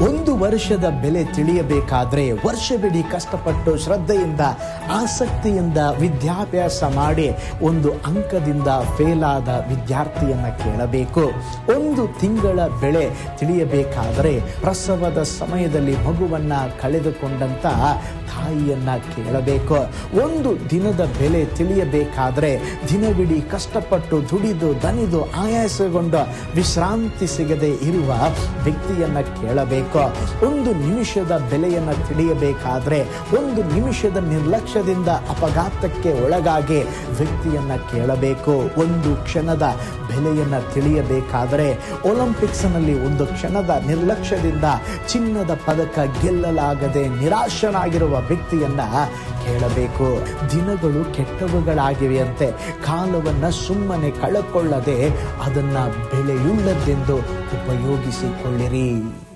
ಒಂದು ವರ್ಷದ ಬೆಲೆ ತಿಳಿಯಬೇಕಾದ್ರೆ ವರ್ಷವಿಡೀ ಕಷ್ಟಪಟ್ಟು ಶ್ರದ್ಧೆಯಿಂದ ಆಸಕ್ತಿಯಿಂದ ವಿದ್ಯಾಭ್ಯಾಸ ಮಾಡಿ ಒಂದು ಅಂಕದಿಂದ ಫೇಲ್ ಆದ ವಿದ್ಯಾರ್ಥಿಯನ್ನ ಕೇಳಬೇಕು. ಒಂದು ತಿಂಗಳ ಬೆಲೆ ತಿಳಿಯಬೇಕಾದರೆ ಪ್ರಸವದ ಸಮಯದಲ್ಲಿ ಮಗುವನ್ನ ಕಳೆದುಕೊಂಡಂತ ತಾಯಿಯನ್ನ ಕೇಳಬೇಕು. ಒಂದು ದಿನದ ಬೆಲೆ ತಿಳಿಯಬೇಕಾದ್ರೆ ದಿನವಿಡೀ ಕಷ್ಟಪಟ್ಟು ದುಡಿದು ದಣಿದು ಆಯಾಸಗೊಂಡು ವಿಶ್ರಾಂತಿ ಸಿಗದೆ ಇರುವ ವ್ಯಕ್ತಿಯನ್ನ ಕೇಳಬೇಕು. ಒಂದು ನಿಮಿಷದ ಬೆಲೆಯನ್ನ ತಿಳಿಯಬೇಕಾದ್ರೆ ಒಂದು ನಿಮಿಷದ ನಿರ್ಲಕ್ಷ್ಯದಿಂದ ಅಪಘಾತಕ್ಕೆ ಒಳಗಾಗಿ ವ್ಯಕ್ತಿಯನ್ನ ಕೇಳಬೇಕು. ಒಂದು ಕ್ಷಣದ ಬೆಲೆಯನ್ನ ತಿಳಿಯಬೇಕಾದರೆ ಒಲಿಂಪಿಕ್ಸ್ ನಲ್ಲಿ ಒಂದು ಕ್ಷಣದ ನಿರ್ಲಕ್ಷ್ಯದಿಂದ ಚಿನ್ನದ ಪದಕ ಗೆಲ್ಲಲಾಗದೆ ನಿರಾಶನಾಗಿರುವ ವ್ಯಕ್ತಿಯನ್ನ ಕೇಳಬೇಕು. ದಿನಗಳು ಕೆಟ್ಟವುಗಳಾಗಿವೆಯಂತೆ ಕಾಲವನ್ನ ಸುಮ್ಮನೆ ಕಳಕೊಳ್ಳದೆ ಅದನ್ನ ಬೆಲೆಯುಳ್ಳದೆಂದು ಉಪಯೋಗಿಸಿಕೊಳ್ಳಿರಿ.